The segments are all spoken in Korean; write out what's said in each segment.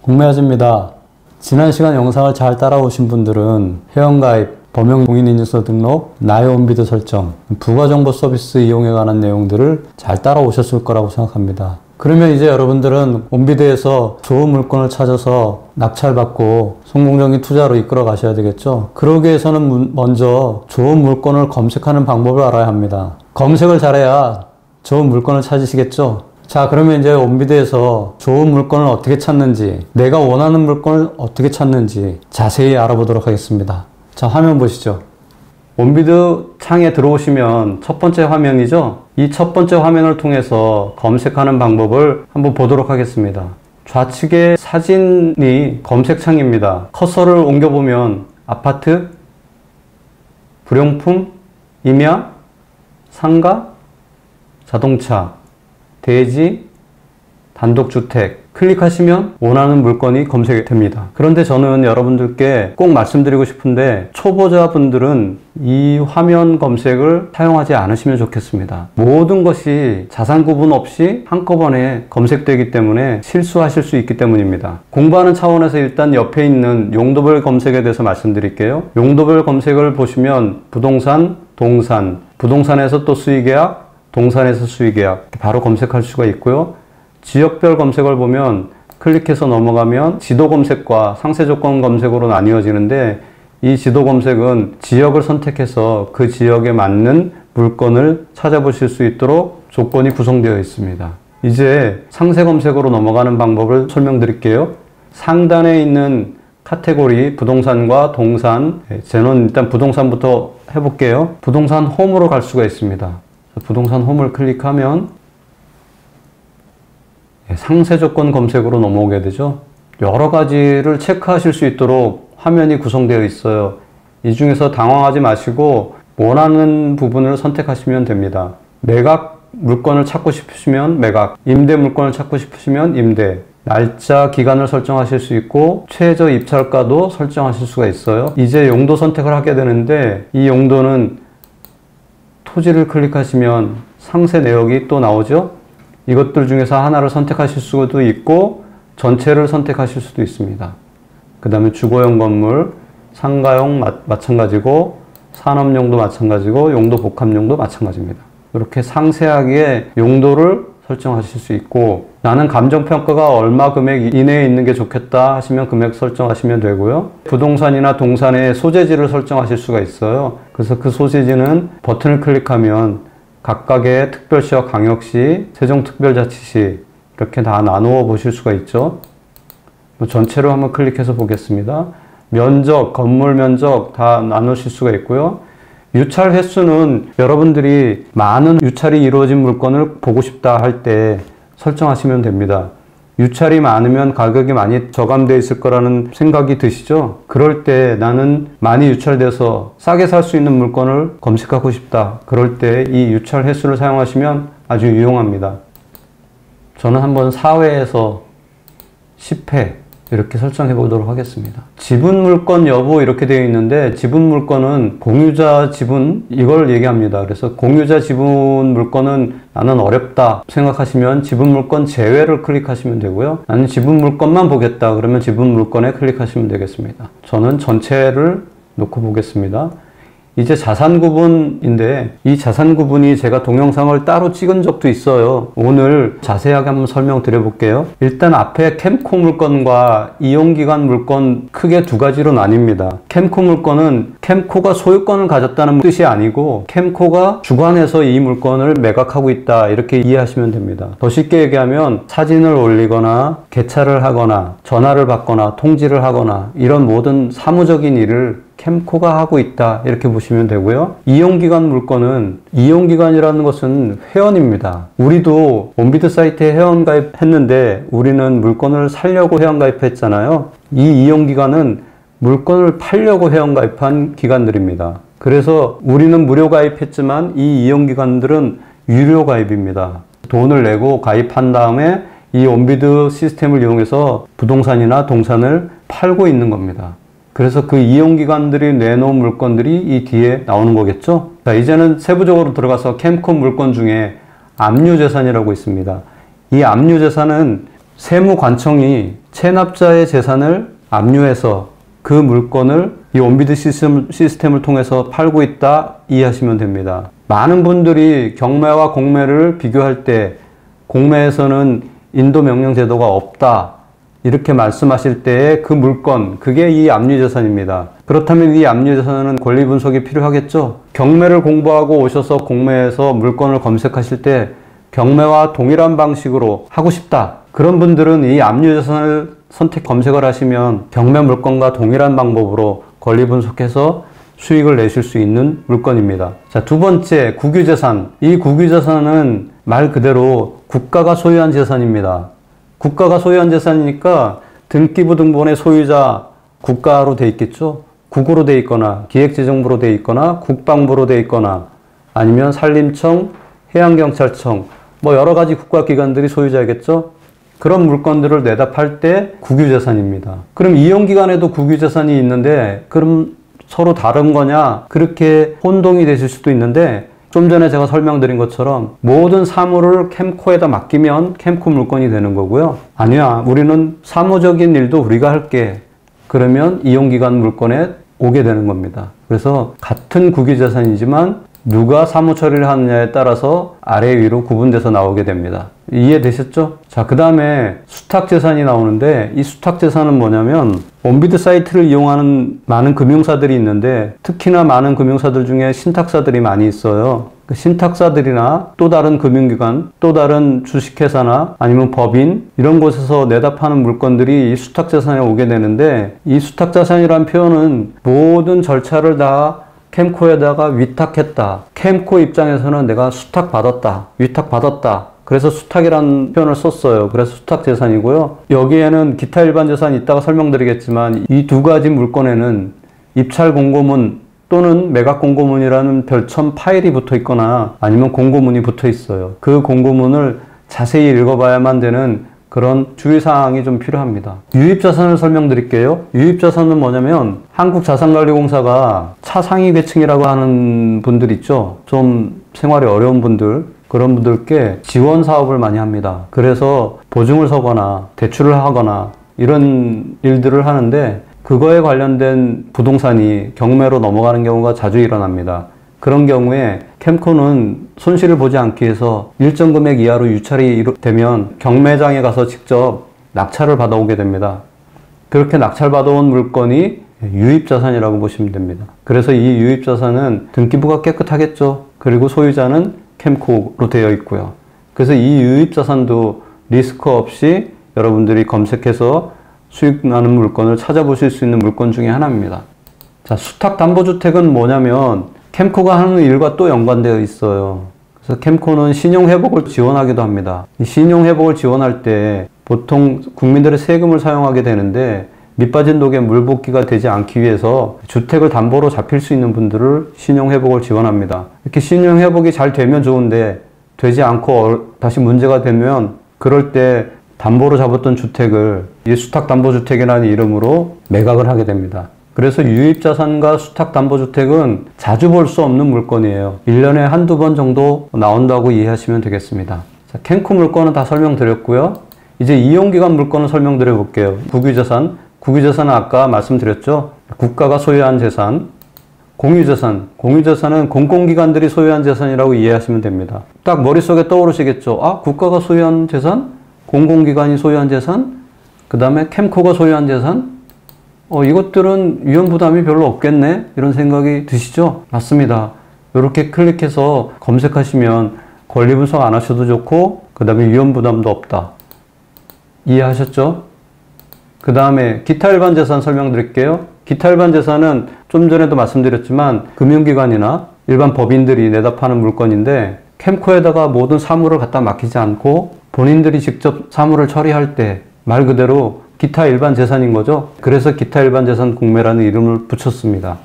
공매아지입니다. 지난 시간 영상을 잘 따라오신 분들은 회원가입, 범용공인인증서 등록, 나의 온비드 설정, 부가정보 서비스 이용에 관한 내용들을 잘 따라오셨을 거라고 생각합니다. 그러면 이제 여러분들은 온비드에서 좋은 물건을 찾아서 낙찰받고 성공적인 투자로 이끌어 가셔야 되겠죠. 그러기 위해서는 먼저 좋은 물건을 검색하는 방법을 알아야 합니다. 검색을 잘해야 좋은 물건을 찾으시겠죠. 자, 그러면 이제 온비드에서 좋은 물건을 어떻게 찾는지, 내가 원하는 물건을 어떻게 찾는지 자세히 알아보도록 하겠습니다. 자, 화면 보시죠. 온비드 창에 들어오시면 첫 번째 화면이죠. 이 첫 번째 화면을 통해서 검색하는 방법을 한번 보도록 하겠습니다. 좌측에 사진이 검색창입니다. 커서를 옮겨보면 아파트, 불용품, 임야, 상가, 자동차, 대지, 단독주택 클릭하시면 원하는 물건이 검색이 됩니다. 그런데 저는 여러분들께 꼭 말씀드리고 싶은데 초보자분들은 이 화면 검색을 사용하지 않으시면 좋겠습니다. 모든 것이 자산 구분 없이 한꺼번에 검색되기 때문에 실수하실 수 있기 때문입니다. 공부하는 차원에서 일단 옆에 있는 용도별 검색에 대해서 말씀드릴게요. 용도별 검색을 보시면 부동산, 동산, 부동산에서 또 수의계약, 동산에서 수의계약 바로 검색할 수가 있고요. 지역별 검색을 보면 클릭해서 넘어가면 지도 검색과 상세 조건 검색으로 나뉘어지는데 이 지도 검색은 지역을 선택해서 그 지역에 맞는 물건을 찾아보실 수 있도록 조건이 구성되어 있습니다. 이제 상세 검색으로 넘어가는 방법을 설명드릴게요. 상단에 있는 카테고리 부동산과 동산, 저는 일단 부동산부터 해볼게요. 부동산 홈으로 갈 수가 있습니다. 부동산 홈을 클릭하면 상세 조건 검색으로 넘어오게 되죠. 여러 가지를 체크하실 수 있도록 화면이 구성되어 있어요. 이 중에서 당황하지 마시고 원하는 부분을 선택하시면 됩니다. 매각 물건을 찾고 싶으시면 매각, 임대 물건을 찾고 싶으시면 임대, 날짜, 기간을 설정하실 수 있고 최저 입찰가도 설정하실 수가 있어요. 이제 용도 선택을 하게 되는데 이 용도는 토지를 클릭하시면 상세 내역이 또 나오죠. 이것들 중에서 하나를 선택하실 수도 있고 전체를 선택하실 수도 있습니다. 그 다음에 주거용 건물, 상가용 마찬가지고 산업용도 마찬가지고 용도 복합용도 마찬가지입니다. 이렇게 상세하게 용도를 설정하실 수 있고 나는 감정평가가 얼마 금액 이내에 있는 게 좋겠다 하시면 금액 설정하시면 되고요. 부동산이나 동산의 소재지를 설정하실 수가 있어요. 그래서 그 소재지는 버튼을 클릭하면 각각의 특별시와 강역시, 세종특별자치시 이렇게 다 나누어 보실 수가 있죠. 전체로 한번 클릭해서 보겠습니다. 면적, 건물 면적 다 나누실 수가 있고요. 유찰 횟수는 여러분들이 많은 유찰이 이루어진 물건을 보고 싶다 할 때 설정하시면 됩니다. 유찰이 많으면 가격이 많이 저감되어 있을 거라는 생각이 드시죠? 그럴 때 나는 많이 유찰돼서 싸게 살 수 있는 물건을 검색하고 싶다. 그럴 때 이 유찰 횟수를 사용하시면 아주 유용합니다. 저는 한번 4회에서 10회 이렇게 설정해 보도록 하겠습니다. 지분 물건 여부 이렇게 되어 있는데 지분 물건은 공유자 지분 이걸 얘기합니다. 그래서 공유자 지분 물건은 나는 어렵다 생각하시면 지분 물건 제외를 클릭하시면 되고요. 나는 지분 물건만 보겠다 그러면 지분 물건에 클릭하시면 되겠습니다. 저는 전체를 놓고 보겠습니다. 이제 자산 구분인데 이 자산 구분이 제가 동영상을 따로 찍은 적도 있어요. 오늘 자세하게 한번 설명드려 볼게요. 일단 앞에 캠코 물건과 이용기간 물건 크게 두 가지로 나뉩니다. 캠코 물건은 캠코가 소유권을 가졌다는 뜻이 아니고 캠코가 주관해서 이 물건을 매각하고 있다 이렇게 이해하시면 됩니다. 더 쉽게 얘기하면 사진을 올리거나 개찰을 하거나 전화를 받거나 통지를 하거나 이런 모든 사무적인 일을 캠코가 하고 있다 이렇게 보시면 되고요. 이용기간 물건은 이용기간이라는 것은 회원입니다. 우리도 온비드 사이트에 회원가입 했는데 우리는 물건을 사려고 회원가입했잖아요. 이 이용기간은 물건을 팔려고 회원가입한 기간들입니다. 그래서 우리는 무료 가입했지만 이 이용기간들은 유료 가입입니다. 돈을 내고 가입한 다음에 이 온비드 시스템을 이용해서 부동산이나 동산을 팔고 있는 겁니다. 그래서 그 이용기관들이 내놓은 물건들이 이 뒤에 나오는 거겠죠. 자, 이제는 세부적으로 들어가서 캠코 물건 중에 압류재산이라고 있습니다. 이 압류재산은 세무관청이 체납자의 재산을 압류해서 그 물건을 이 원비드 시스템을 통해서 팔고 있다 이해하시면 됩니다. 많은 분들이 경매와 공매를 비교할 때 공매에서는 인도명령 제도가 없다 이렇게 말씀하실 때의 그 물건, 그게 이 압류재산입니다. 그렇다면 이 압류재산은 권리 분석이 필요하겠죠? 경매를 공부하고 오셔서 공매에서 물건을 검색하실 때 경매와 동일한 방식으로 하고 싶다. 그런 분들은 이 압류재산을 검색을 하시면 경매 물건과 동일한 방법으로 권리 분석해서 수익을 내실 수 있는 물건입니다. 자, 두 번째, 국유재산. 이 국유재산은 말 그대로 국가가 소유한 재산입니다. 국가가 소유한 재산이니까 등기부 등본의 소유자 국가로 돼 있겠죠. 국으로 돼 있거나 기획재정부로 돼 있거나 국방부로 돼 있거나 아니면 산림청, 해양경찰청 뭐 여러 가지 국가기관들이 소유자이겠죠. 그런 물건들을 내다 팔 때 국유재산입니다. 그럼 이용기간에도 국유재산이 있는데 그럼 서로 다른 거냐? 그렇게 혼동이 되실 수도 있는데 좀 전에 제가 설명드린 것처럼 모든 사무를 캠코에다 맡기면 캠코 물건이 되는 거고요. 아니야, 우리는 사무적인 일도 우리가 할게. 그러면 이용기간 물건에 오게 되는 겁니다. 그래서 같은 국유재산이지만 누가 사무 처리를 하느냐에 따라서 아래 위로 구분돼서 나오게 됩니다. 이해되셨죠? 자, 그 다음에 수탁재산이 나오는데 이 수탁재산은 뭐냐면 원비드 사이트를 이용하는 많은 금융사들이 있는데 특히나 많은 금융사들 중에 신탁사들이 많이 있어요. 그 신탁사들이나 또 다른 금융기관, 또 다른 주식회사나 아니면 법인 이런 곳에서 내다 파는 물건들이 이 수탁재산에 오게 되는데 이 수탁재산이라는 표현은 모든 절차를 다 캠코에다가 위탁했다. 캠코 입장에서는 내가 수탁받았다. 위탁받았다. 그래서 수탁이라는 표현을 썼어요. 그래서 수탁재산이고요. 여기에는 기타 일반 재산이 이따가 설명드리겠지만 이 두 가지 물건에는 입찰 공고문 또는 매각 공고문이라는 별첨 파일이 붙어 있거나 아니면 공고문이 붙어 있어요. 그 공고문을 자세히 읽어봐야만 되는 그런 주의사항이 좀 필요합니다. 유입자산을 설명드릴게요. 유입자산은 뭐냐면 한국자산관리공사가 차상위계층이라고 하는 분들 있죠. 좀 생활이 어려운 분들, 그런 분들께 지원 사업을 많이 합니다. 그래서 보증을 서거나 대출을 하거나 이런 일들을 하는데 그거에 관련된 부동산이 경매로 넘어가는 경우가 자주 일어납니다. 그런 경우에 캠코는 손실을 보지 않기 위해서 일정 금액 이하로 유찰이 되면 경매장에 가서 직접 낙찰을 받아오게 됩니다. 그렇게 낙찰 받아온 물건이 유입자산이라고 보시면 됩니다. 그래서 이 유입자산은 등기부가 깨끗하겠죠. 그리고 소유자는 캠코로 되어 있고요. 그래서 이 유입자산도 리스크 없이 여러분들이 검색해서 수익 나는 물건을 찾아보실 수 있는 물건 중에 하나입니다. 자, 수탁담보주택은 뭐냐면 캠코가 하는 일과 또 연관되어 있어요. 그래서 캠코는 신용회복을 지원하기도 합니다. 이 신용회복을 지원할 때 보통 국민들의 세금을 사용하게 되는데 밑빠진 독에 물붓기가 되지 않기 위해서 주택을 담보로 잡힐 수 있는 분들을 신용회복을 지원합니다. 이렇게 신용회복이 잘 되면 좋은데 되지 않고 다시 문제가 되면 그럴 때 담보로 잡았던 주택을 이 수탁담보주택이라는 이름으로 매각을 하게 됩니다. 그래서 유입자산과 수탁담보주택은 자주 볼 수 없는 물건이에요. 1년에 한두 번 정도 나온다고 이해하시면 되겠습니다. 자, 캠코 물건은 다 설명드렸고요. 이제 이용기간 물건을 설명드려 볼게요. 국유재산. 국유재산은 아까 말씀드렸죠. 국가가 소유한 재산. 공유재산. 공유재산은 공공기관들이 소유한 재산이라고 이해하시면 됩니다. 딱 머릿속에 떠오르시겠죠. 아, 국가가 소유한 재산? 공공기관이 소유한 재산? 그 다음에 캠코가 소유한 재산? 이것들은 위험부담이 별로 없겠네? 이런 생각이 드시죠? 맞습니다. 이렇게 클릭해서 검색하시면 권리 분석 안 하셔도 좋고 그 다음에 위험부담도 없다. 이해하셨죠? 그 다음에 기타 일반 재산 설명드릴게요. 기타 일반 재산은 좀 전에도 말씀드렸지만 금융기관이나 일반 법인들이 내다 파는 물건인데 캠코에다가 모든 사무를 갖다 맡기지 않고 본인들이 직접 사무를 처리할 때 말 그대로 기타 일반 재산인 거죠. 그래서 기타 일반 재산 공매라는 이름을 붙였습니다.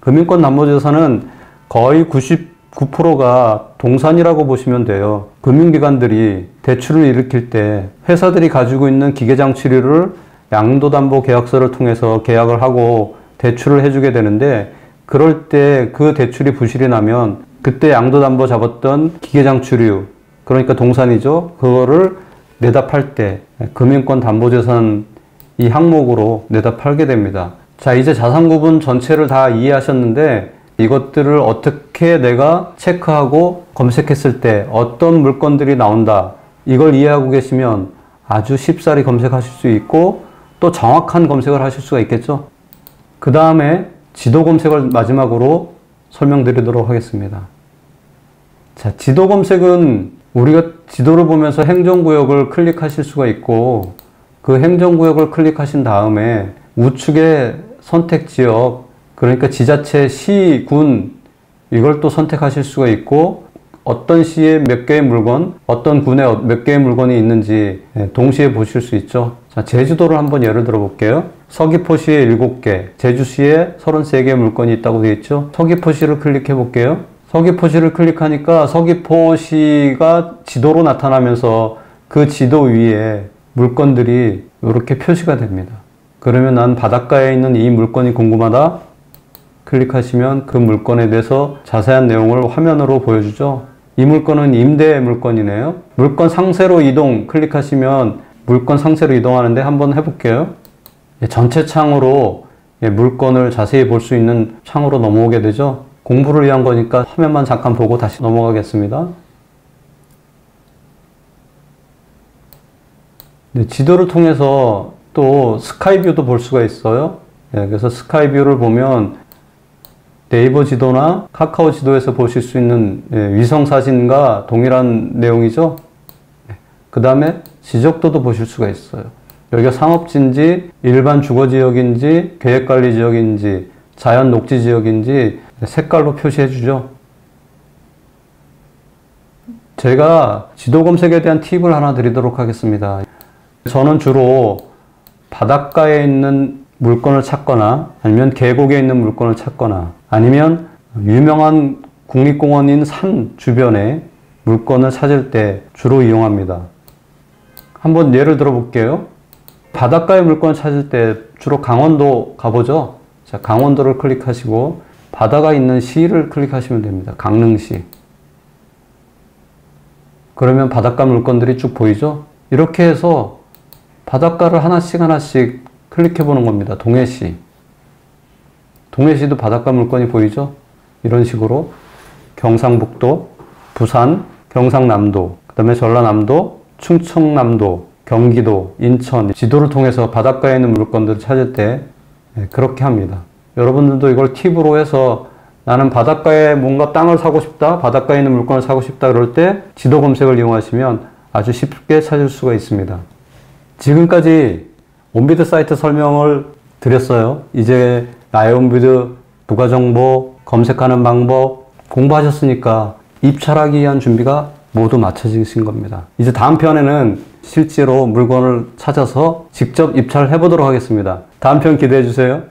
금융권 담보재산은 거의 99%가 동산이라고 보시면 돼요. 금융기관들이 대출을 일으킬 때 회사들이 가지고 있는 기계장치류를 양도담보계약서를 통해서 계약을 하고 대출을 해주게 되는데 그럴 때 그 대출이 부실이 나면 그때 양도담보 잡았던 기계장치류, 그러니까 동산이죠. 그거를 내다 팔 때 금융권 담보자산 이 항목으로 내다 팔게 됩니다. 자, 이제 자산구분 전체를 다 이해하셨는데 이것들을 어떻게 내가 체크하고 검색했을 때 어떤 물건들이 나온다, 이걸 이해하고 계시면 아주 쉽사리 검색하실 수 있고 또 정확한 검색을 하실 수가 있겠죠. 그 다음에 지도 검색을 마지막으로 설명드리도록 하겠습니다. 자, 지도 검색은 우리가 지도를 보면서 행정구역을 클릭하실 수가 있고 그 행정구역을 클릭하신 다음에 우측에 선택지역, 그러니까 지자체, 시, 군, 이걸 또 선택하실 수가 있고 어떤 시에 몇 개의 물건, 어떤 군에 몇 개의 물건이 있는지 동시에 보실 수 있죠. 자, 제주도를 한번 예를 들어 볼게요. 서귀포시에 7개, 제주시에 33개의 물건이 있다고 되어 있죠. 서귀포시를 클릭해 볼게요. 서귀포시를 클릭하니까 서귀포시가 지도로 나타나면서 그 지도 위에 물건들이 이렇게 표시가 됩니다. 그러면 난 바닷가에 있는 이 물건이 궁금하다. 클릭하시면 그 물건에 대해서 자세한 내용을 화면으로 보여주죠. 이 물건은 임대 물건이네요. 물건 상세로 이동 클릭하시면 물건 상세로 이동하는데 한번 해볼게요. 전체 창으로 물건을 자세히 볼 수 있는 창으로 넘어오게 되죠. 공부를 위한 거니까 화면만 잠깐 보고 다시 넘어가겠습니다. 지도를 통해서 또 스카이뷰도 볼 수가 있어요. 그래서 스카이뷰를 보면 네이버 지도나 카카오 지도에서 보실 수 있는 위성 사진과 동일한 내용이죠. 그 다음에 지적도도 보실 수가 있어요. 여기가 상업지인지 일반 주거지역인지 계획관리지역인지 자연 녹지지역인지 색깔로 표시해 주죠. 제가 지도 검색에 대한 팁을 하나 드리도록 하겠습니다. 저는 주로 바닷가에 있는 물건을 찾거나 아니면 계곡에 있는 물건을 찾거나 아니면 유명한 국립공원인 산 주변에 물건을 찾을 때 주로 이용합니다. 한번 예를 들어 볼게요. 바닷가에 물건을 찾을 때 주로 강원도 가보죠. 자, 강원도를 클릭하시고 바다가 있는 시를 클릭하시면 됩니다. 강릉시. 그러면 바닷가 물건들이 쭉 보이죠? 이렇게 해서 바닷가를 하나씩 하나씩 클릭해 보는 겁니다. 동해시. 동해시도 바닷가 물건이 보이죠? 이런 식으로 경상북도, 부산, 경상남도, 그 다음에 전라남도, 충청남도, 경기도, 인천, 지도를 통해서 바닷가에 있는 물건들을 찾을 때 그렇게 합니다. 여러분들도 이걸 팁으로 해서 나는 바닷가에 뭔가 땅을 사고 싶다, 바닷가에 있는 물건을 사고 싶다 그럴 때 지도 검색을 이용하시면 아주 쉽게 찾을 수가 있습니다. 지금까지 온비드 사이트 설명을 드렸어요. 이제 나의 온비드 부가정보, 검색하는 방법 공부하셨으니까 입찰하기 위한 준비가 모두 마쳐지신 겁니다. 이제 다음 편에는 실제로 물건을 찾아서 직접 입찰해 보도록 하겠습니다. 다음 편 기대해 주세요.